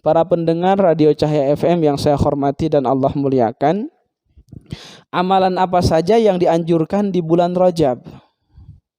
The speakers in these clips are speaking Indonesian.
para pendengar Radio Cahaya FM yang saya hormati dan Allah muliakan, amalan apa saja yang dianjurkan di bulan Rajab?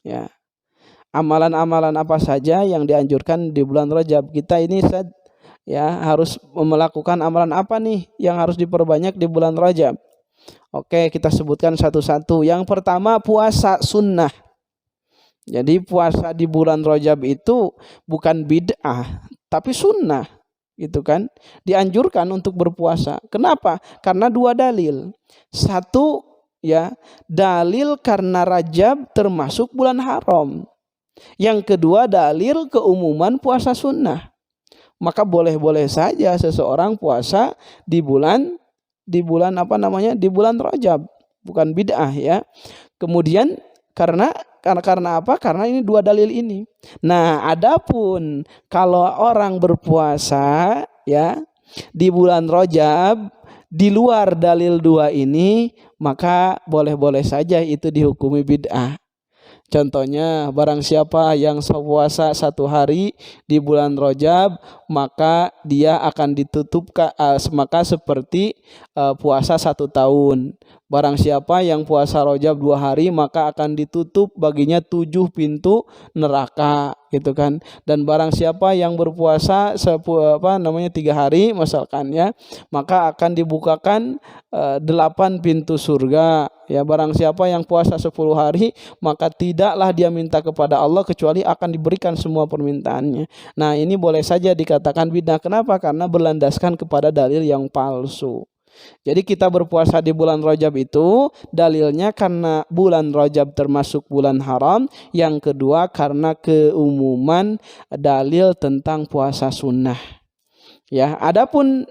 Ya, amalan-amalan apa saja yang dianjurkan di bulan Rajab? Kita ini harus melakukan amalan apa nih yang harus diperbanyak di bulan Rajab? Oke, kita sebutkan satu-satu. Yang pertama, puasa sunnah. Jadi puasa di bulan Rajab itu bukan bid'ah, tapi sunnah, gitu kan? Dianjurkan untuk berpuasa. Kenapa? Karena dua dalil. Satu, dalil karena Rajab termasuk bulan haram. Yang kedua, dalil keumuman puasa sunnah. Maka boleh-boleh saja seseorang puasa di bulan Rajab, bukan bid'ah ya. Kemudian karena apa? Karena ini dua dalil ini. Nah, adapun kalau orang berpuasa di bulan Rajab di luar dalil dua ini, maka boleh-boleh saja itu dihukumi bid'ah. Contohnya, barang siapa yang puasa 1 hari di bulan Rajab, maka dia akan ditutupkan, maka seperti puasa 1 tahun. Barang siapa yang puasa Rajab 2 hari, maka akan ditutup baginya 7 pintu neraka, gitu kan. Dan barang siapa yang berpuasa 3 hari misalkan maka akan dibukakan 8 pintu surga. Ya, barang siapa yang puasa 10 hari, maka tidaklah dia minta kepada Allah kecuali akan diberikan semua permintaannya. Nah, ini boleh saja dikatakan bid'ah. Kenapa? Karena berlandaskan kepada dalil yang palsu. Jadi kita berpuasa di bulan Rajab itu dalilnya karena bulan Rajab termasuk bulan haram. Yang kedua karena keumuman dalil tentang puasa sunnah. Ya, adapun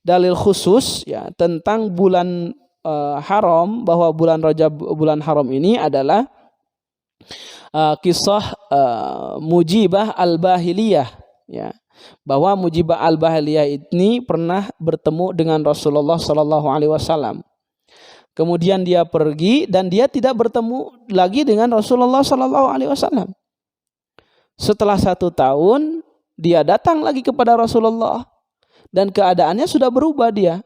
dalil khusus tentang bulan haram, bahwa bulan Rajab bulan haram ini adalah kisah Mujibah al-Bahiliyah bahwa Mujibah al-Bahiliyah ini pernah bertemu dengan Rasulullah SAW. Kemudian dia pergi dan dia tidak bertemu lagi dengan Rasulullah SAW. Setelah 1 tahun dia datang lagi kepada Rasulullah dan keadaannya sudah berubah dia.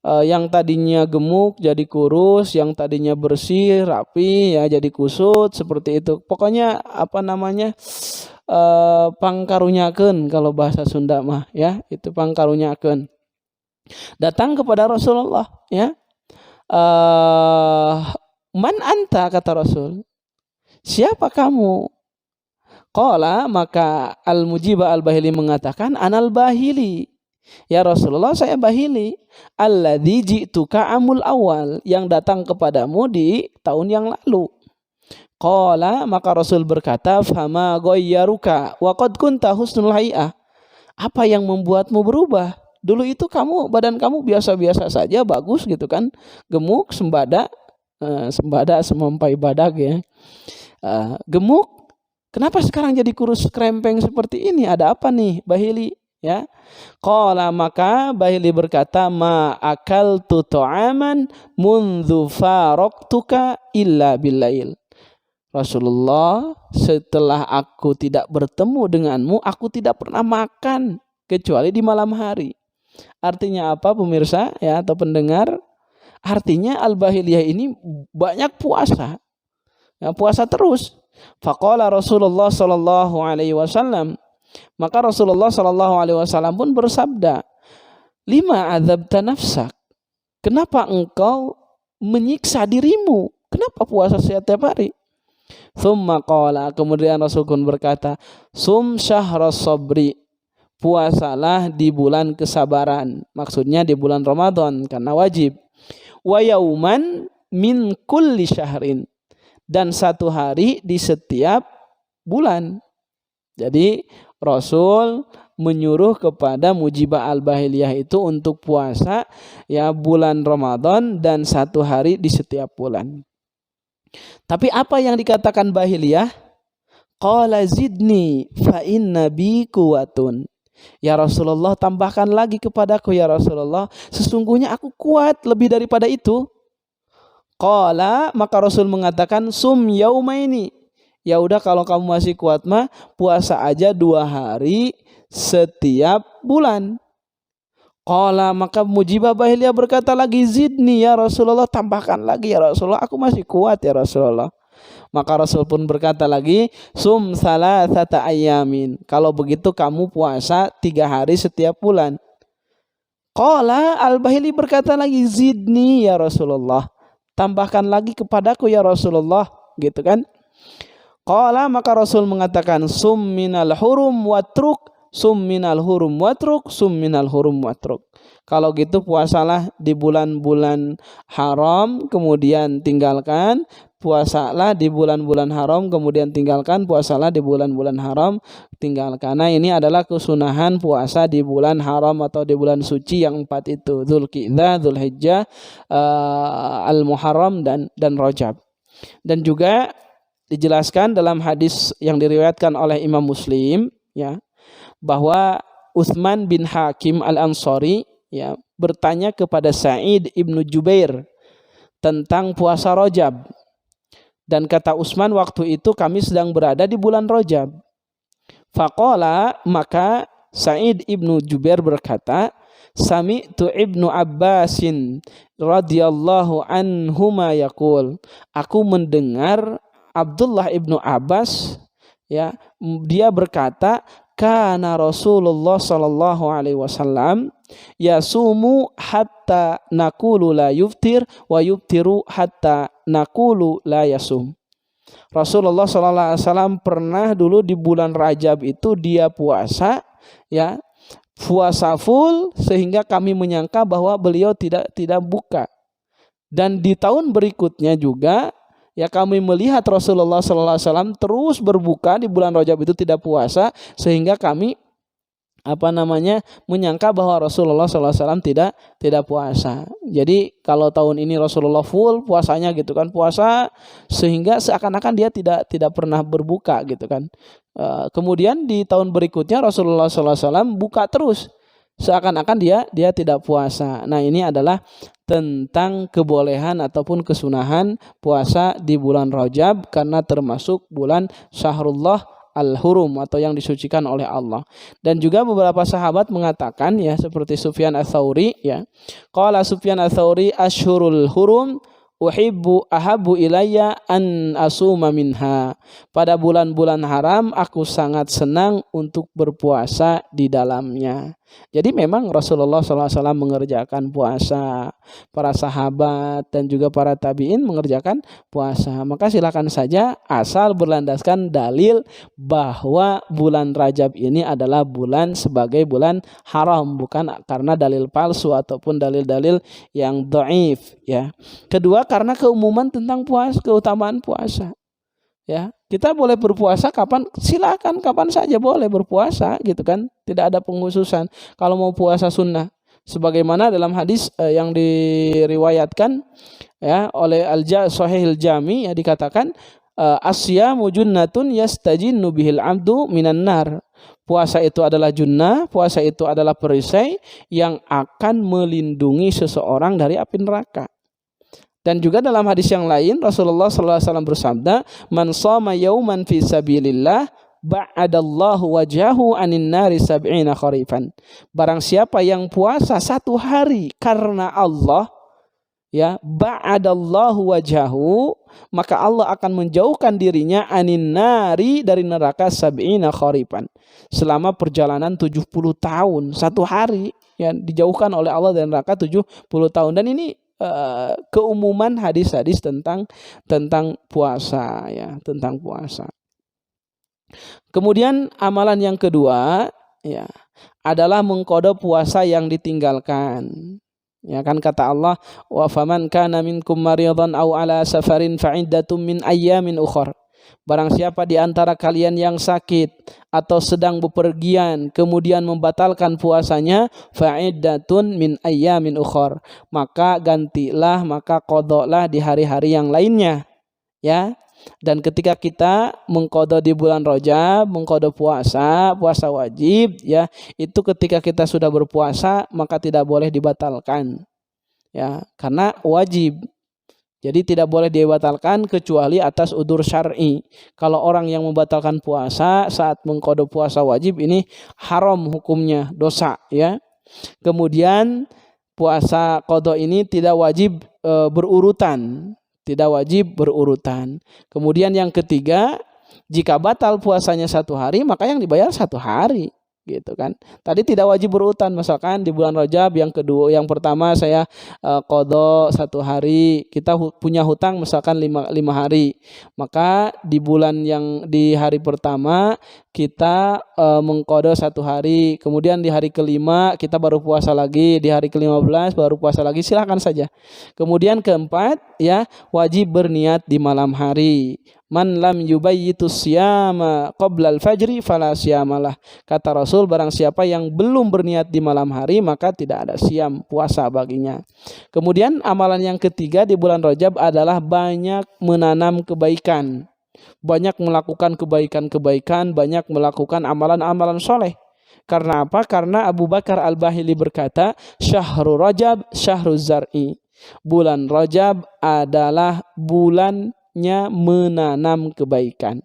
Yang tadinya gemuk jadi kurus, yang tadinya bersih, rapi jadi kusut, seperti itu. Pokoknya pangkarunyakeun kalau bahasa Sunda mah itu pangkarunyakeun. Datang kepada Rasulullah man anta, kata Rasul. Siapa kamu? Qala, maka Al-Mujibah Al-Bahili mengatakan, anal Bahili. Ya Rasulullah, saya Bahili. Alladzi ji'tuka amul awal, yang datang kepadamu di tahun yang lalu. Qala, maka Rasul berkata, fama ghayyaruka wa qad kunta husnul hay'ah. Apa yang membuatmu berubah? Dulu itu badan kamu biasa-biasa saja, bagus gitu kan, gemuk, sembada semampai badak gemuk. Kenapa sekarang jadi kurus krempeng seperti ini? Ada apa nih, Bahili? Qala, maka Bahili berkata, ma akaltu ta'aman mundzu faraqtuka illa billail. Rasulullah, setelah aku tidak bertemu denganmu, aku tidak pernah makan kecuali di malam hari. Artinya apa, pemirsa atau pendengar? Artinya Al-Bahiliyah ini banyak puasa. Puasa terus. Faqala Rasulullah sallallahu alaihi wasallam, maka Rasulullah sallallahu alaihi wasallam pun bersabda, lima adzabta nafsak, kenapa engkau menyiksa dirimu? Kenapa puasa setiap hari? Tsumma qala, kemudian Rasul pun berkata, sum syahras sabri, puasalah di bulan kesabaran. Maksudnya di bulan Ramadan karena wajib. Wa yauman min kulli syahrin, dan 1 hari di setiap bulan. Jadi Rasul menyuruh kepada Mujibah Al-Bahiliyah itu untuk puasa bulan Ramadan dan 1 hari di setiap bulan. Tapi apa yang dikatakan Bahiliyah? Qala zidni fa inna bi quwwatun. Ya Rasulullah, tambahkan lagi kepadaku ya Rasulullah, sesungguhnya aku kuat lebih daripada itu. Qala, maka Rasul mengatakan, sum yaumaini. Ya udah, kalau kamu masih kuat mah puasa aja 2 hari setiap bulan. Qala, maka Mujibah Bahiliyah berkata lagi, zidni ya Rasulullah, tambahkan lagi ya Rasulullah, aku masih kuat ya Rasulullah. Maka Rasul pun berkata lagi, sum salasata ayamin, kalau begitu kamu puasa 3 hari setiap bulan. Qala, Al-Bahili berkata lagi, zidni ya Rasulullah, tambahkan lagi kepadaku ya Rasulullah, gitu kan. Qala, maka Rasul mengatakan, sum minal hurum watruk, sum minal hurum watruk, sum minal hurum watruk. Kalau gitu puasalah di bulan-bulan haram kemudian tinggalkan, puasalah di bulan-bulan haram kemudian tinggalkan, puasalah di bulan-bulan haram tinggalkan. Nah, ini adalah kesunahan puasa di bulan haram atau di bulan suci yang 4 itu, Dzulqa'dah, Dzulhijjah, Al-Muharram dan Rajab. Dan juga dijelaskan dalam hadis yang diriwayatkan oleh Imam Muslim, ya, bahwa Utsman bin Hakim Al-Ansari, ya, bertanya kepada Sa'id ibnu Jubair tentang puasa Rajab. Dan kata Utsman, waktu itu kami sedang berada di bulan Rajab. Faqala, maka Sa'id ibnu Jubair berkata, sami'tu ibnu Abbasin radhiyallahu anhuma yaqul, aku mendengar Abdullah ibnu Abbas, ya, dia berkata, kana Rasulullah sallallahu alaihi wasallam yasumu hatta naqulu la yuftir wa yuftiru hatta naqulu la yasum. Rasulullah sallallahu alaihi wasallam pernah dulu di bulan Rajab itu dia puasa, ya, puasa full sehingga kami menyangka bahwa beliau tidak buka. Dan di tahun berikutnya juga, ya, kami melihat Rasulullah SAW terus berbuka di bulan Rajab itu, tidak puasa, sehingga kami menyangka bahwa Rasulullah SAW tidak puasa. Jadi kalau tahun ini Rasulullah full puasanya gitu kan, puasa sehingga seakan-akan dia tidak pernah berbuka gitu kan. Kemudian di tahun berikutnya Rasulullah SAW buka terus, seakan-akan dia tidak puasa. Nah, ini adalah tentang kebolehan ataupun kesunahan puasa di bulan Rajab karena termasuk bulan Syahrullah Al-Hurum atau yang disucikan oleh Allah. Dan juga beberapa sahabat mengatakan, ya, seperti Sufyan Ats-Tsauri, ya, qala Sufyan Ats-Tsauri asyhurul hurum ahabbu ilayya an asuma minha. Pada bulan-bulan haram aku sangat senang untuk berpuasa di dalamnya. Jadi memang Rasulullah SAW mengerjakan puasa, para sahabat dan juga para tabi'in mengerjakan puasa. Maka silakan saja asal berlandaskan dalil bahwa bulan Rajab ini adalah bulan sebagai bulan haram, bukan karena dalil palsu ataupun dalil-dalil yang dhaif, ya. Kedua, karena keumuman tentang puasa, keutamaan puasa. Ya, kita boleh berpuasa kapan, silakan kapan saja boleh berpuasa gitu kan, tidak ada penghususan. Kalau mau puasa sunnah, sebagaimana dalam hadis yang diriwayatkan, ya, oleh Sahih Al-Jami, ya, dikatakan asyamu junnatun yastajinnu bihil abdu minan nar. Puasa itu adalah junnah, puasa itu adalah perisai yang akan melindungi seseorang dari api neraka. Dan juga dalam hadis yang lain Rasulullah SAW bersabda, man shoma yauman fi sabilillah ba'adallahu wajahu anin nari sab'ina kharifan. Barang siapa yang puasa 1 hari karena Allah, ya, ba'adallahu wajahu, maka Allah akan menjauhkan dirinya anin nari, dari neraka, sab'ina kharifan, selama perjalanan 70 tahun. 1 hari, ya, dijauhkan oleh Allah dari neraka 70 tahun. Dan ini keumuman hadis-hadis tentang puasa, ya, tentang puasa. Kemudian amalan yang kedua, ya, adalah mengqada puasa yang ditinggalkan. Ya kan, kata Allah, wa faman kana minkum maridan aw ala safarin fa iddatum min ayyamin ukhra. Barang siapa di antara kalian yang sakit atau sedang bepergian kemudian membatalkan puasanya, fa'iddatun min ayyamin ukhar, maka gantilah, maka qadhalah di hari-hari yang lainnya, ya. Dan ketika kita mengqadha di bulan Rajab, mengqadha puasa wajib, ya, itu ketika kita sudah berpuasa maka tidak boleh dibatalkan, ya, karena wajib. Jadi tidak boleh dibatalkan kecuali atas udzur syar'i. Kalau orang yang membatalkan puasa saat mengqada puasa wajib, ini haram hukumnya, dosa ya. Kemudian puasa qada ini tidak wajib berurutan, tidak wajib berurutan. Kemudian yang ketiga, jika batal puasanya 1 hari, maka yang dibayar 1 hari, gitu kan. Tadi tidak wajib berurutan, misalkan di bulan Rajab yang pertama saya qada 1 hari, kita punya hutang misalkan 5 hari, maka di hari pertama kita mengqada 1 hari, kemudian di hari kelima kita baru puasa lagi, di hari ke-15 baru puasa lagi, silakan saja. Kemudian keempat ya, wajib berniat di malam hari. Man lam yubayyitu siyama qabla al-fajri fala siyamalah. Kata Rasul, barang siapa yang belum berniat di malam hari maka tidak ada siam, puasa baginya. Kemudian amalan yang ketiga di bulan Rajab adalah banyak menanam kebaikan. Banyak melakukan kebaikan-kebaikan, banyak melakukan amalan-amalan soleh. Karena apa? Karena Abu Bakar Al-Bahili berkata, Syahrul Rajab syahruz zar'i. Bulan Rajab adalah bulannya menanam kebaikan.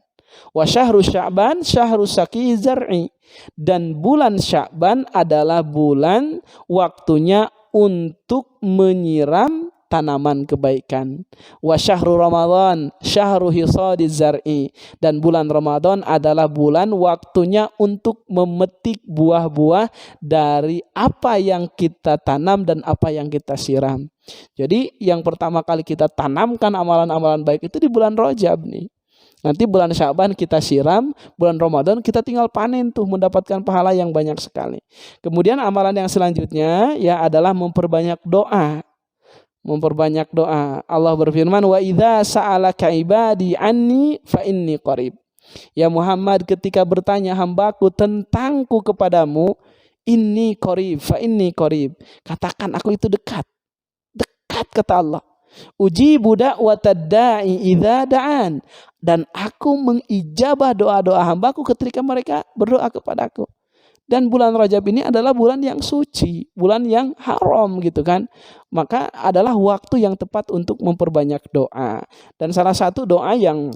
Wa syahru Sya'ban syahru saqi zar'i. Dan bulan Sya'ban adalah bulan waktunya untuk menyiram tanaman kebaikan. Wa syahru Ramadan syahru hisadiz zar'i. Dan bulan Ramadan adalah bulan waktunya untuk memetik buah-buah dari apa yang kita tanam dan apa yang kita siram. Jadi yang pertama kali kita tanamkan amalan-amalan baik itu di bulan Rajab nih. Nanti bulan Sya'ban kita siram, bulan Ramadan kita tinggal panen tuh, mendapatkan pahala yang banyak sekali. Kemudian amalan yang selanjutnya ya adalah memperbanyak doa. Memperbanyak doa. Allah berfirman, wa idza sa'alaka ibadi anni fa inni qarib. Ya Muhammad, ketika bertanya hambaku tentangku kepadamu, inni qarib, fa inni qarib. Katakan aku itu dekat. Dekat kata Allah. Ujibu da'watad da'i idza da'an. Dan aku mengijabah doa-doa hambaku ketika mereka berdoa kepadaku. Dan bulan Rajab ini adalah bulan yang suci, bulan yang haram gitu kan. Maka adalah waktu yang tepat untuk memperbanyak doa. Dan salah satu doa yang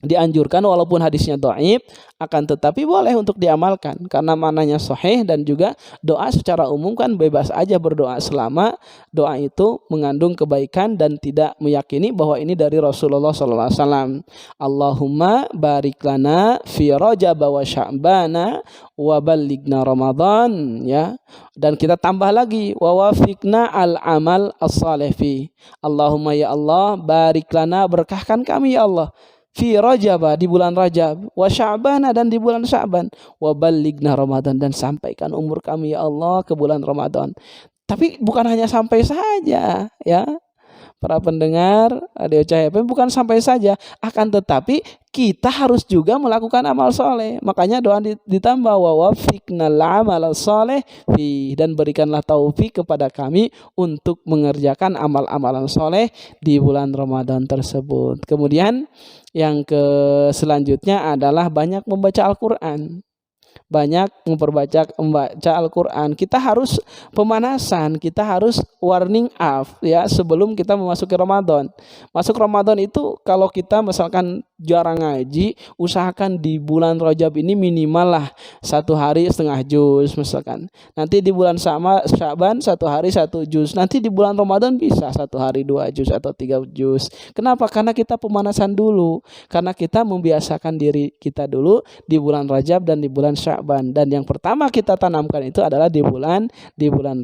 dianjurkan walaupun hadisnya dhaif, akan tetapi boleh untuk diamalkan karena maknanya sahih, dan juga doa secara umum kan bebas aja berdoa selama doa itu mengandung kebaikan dan tidak meyakini bahwa ini dari Rasulullah SAW. Allahumma barik lana fi Rajab wa Sya'bana wa ballighna Ramadan ya. Dan kita tambah lagi wa wafiqna al amal as-salih fi. Allahumma ya Allah barik lana, berkahkan kami ya Allah, fi Rajab di bulan Rajab, wa Sya'ban dan di bulan Sya'ban, wa ballighna Ramadan, dan sampaikan umur kami ya Allah ke bulan Ramadan. Tapi bukan hanya sampai saja ya. Para pendengar Radio Cahaya FM, bukan sampai saja, akan tetapi kita harus juga melakukan amal soleh. Makanya doa ditambah wa wafiqnal amal soleh fi, dan berikanlah taufik kepada kami untuk mengerjakan amal-amalan soleh di bulan Ramadan tersebut. Kemudian yang selanjutnya adalah banyak membaca Al-Quran. Banyak membaca Al-Quran. Kita harus pemanasan, kita harus warning up ya sebelum kita memasuki Ramadan. Masuk Ramadan itu kalau kita misalkan jarang ngaji, usahakan di bulan Rajab ini minimal lah 1 hari setengah juz misalkan. Nanti di bulan Sya'ban 1 hari 1 juz. Nanti di bulan Ramadan bisa 1 hari 2 juz atau 3 juz. Kenapa? Karena kita pemanasan dulu. Karena kita membiasakan diri kita dulu di bulan Rajab dan di bulan Sya'ban. Dan yang pertama kita tanamkan itu adalah di bulan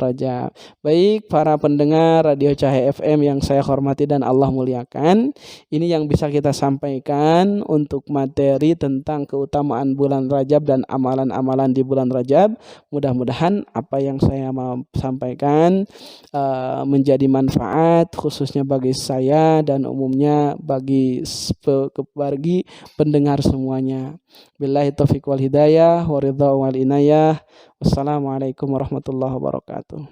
Rajab. Baik para pendengar Radio Cahaya FM yang saya hormati dan Allah muliakan, ini yang bisa kita sampaikan untuk materi tentang keutamaan bulan Rajab dan amalan-amalan di bulan Rajab. Mudah-mudahan apa yang saya mau sampaikan menjadi manfaat khususnya bagi saya dan umumnya bagi pendengar semuanya. Billahi taufiq wal hidayah wa ridha wal inayah. Wassalamualaikum warahmatullahi wabarakatuh.